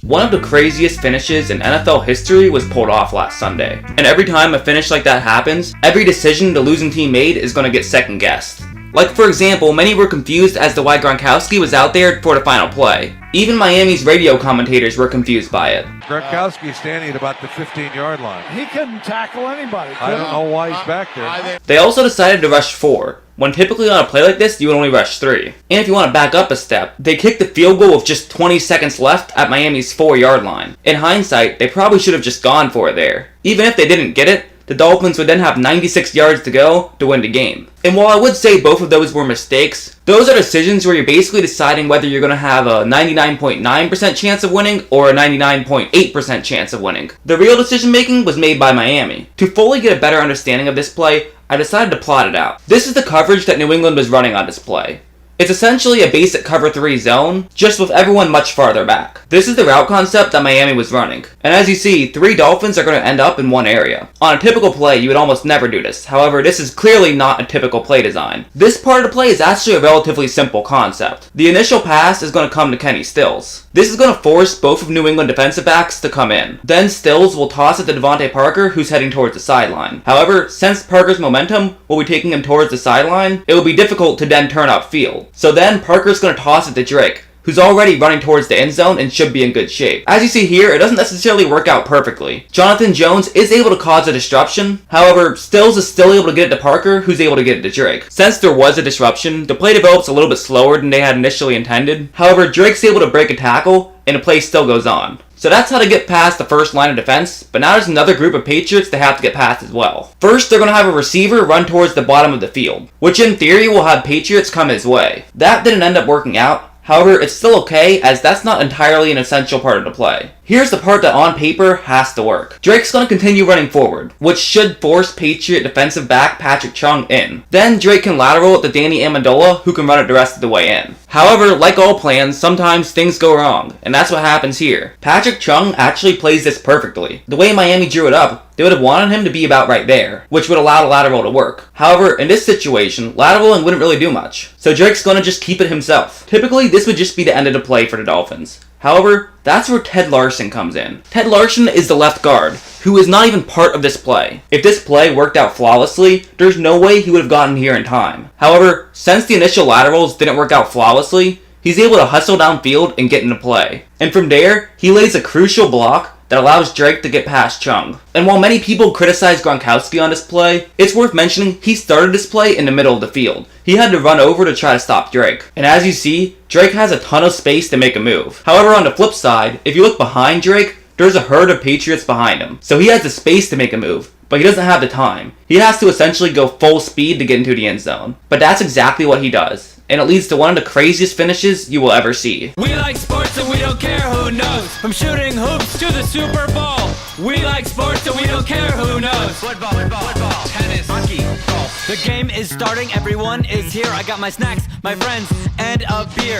One of the craziest finishes in NFL history was pulled off last Sunday. And every time a finish like that happens, every decision the losing team made is going to get second guessed. Like for example, many were confused as to why Gronkowski was out there for the final play. Even Miami's radio commentators were confused by it. Gronkowski standing at about the 15-yard line. He couldn't tackle anybody. I don't know why he's back there. They also decided to rush 4, when typically on a play like this, you would only rush 3. And if you want to back up a step, they kicked the field goal with just 20 seconds left at Miami's 4-yard line. In hindsight, they probably should have just gone for it there. Even if they didn't get it, the Dolphins would then have 96 yards to go to win the game. And while I would say both of those were mistakes, those are decisions where you're basically deciding whether you're going to have a 99.9% chance of winning or a 99.8% chance of winning. The real decision making was made by Miami. To fully get a better understanding of this play, I decided to plot it out. This is the coverage that New England was running on this play. It's essentially a basic cover 3 zone, just with everyone much farther back. This is the route concept that Miami was running. And as you see, 3 Dolphins are going to end up in one area. On a typical play, you would almost never do this. However, this is clearly not a typical play design. This part of the play is actually a relatively simple concept. The initial pass is going to come to Kenny Stills. This is going to force both of New England defensive backs to come in. Then Stills will toss it to Devontae Parker, who's heading towards the sideline. However, since Parker's momentum will be taking him towards the sideline, it will be difficult to then turn upfield. So then Parker's going to toss it to Drake, who's already running towards the end zone and should be in good shape. As you see here, it doesn't necessarily work out perfectly. Jonathan Jones is able to cause a disruption, however, Stills is still able to get it to Parker, who's able to get it to Drake. Since there was a disruption, the play develops a little bit slower than they had initially intended. However, Drake's able to break a tackle, and the play still goes on. So that's how to get past the first line of defense, but now there's another group of Patriots they have to get past as well. First, they're going to have a receiver run towards the bottom of the field, which in theory will have Patriots come his way. That didn't end up working out. However, it's still okay, as that's not entirely an essential part of the play. Here's the part that on paper has to work. Drake's going to continue running forward, which should force Patriot defensive back Patrick Chung in. Then Drake can lateral it to Danny Amendola, who can run it the rest of the way in. However, like all plans, sometimes things go wrong, and that's what happens here. Patrick Chung actually plays this perfectly. The way Miami drew it up, they would have wanted him to be about right there, which would allow the lateral to work. However, in this situation, lateraling wouldn't really do much, so Drake's going to just keep it himself. Typically, this would just be the end of the play for the Dolphins. However, that's where Ted Larson comes in. Ted Larson is the left guard, who is not even part of this play. If this play worked out flawlessly, there's no way he would have gotten here in time. However, since the initial laterals didn't work out flawlessly, he's able to hustle downfield and get into play. And from there, he lays a crucial block that allows Drake to get past Chung. And while many people criticize Gronkowski on this play, it's worth mentioning he started this play in the middle of the field. He had to run over to try to stop Drake. And as you see, Drake has a ton of space to make a move. However, on the flip side, if you look behind Drake, there's a herd of Patriots behind him. So he has the space to make a move, but he doesn't have the time. He has to essentially go full speed to get into the end zone. But that's exactly what he does. And it leads to one of the craziest finishes you will ever see. We like sports and we don't care who knows. From shooting hoops to the Super Bowl. We like sports and we don't care who knows. Football, tennis, hockey, golf. The game is starting, everyone is here. I got my snacks, my friends, and a beer.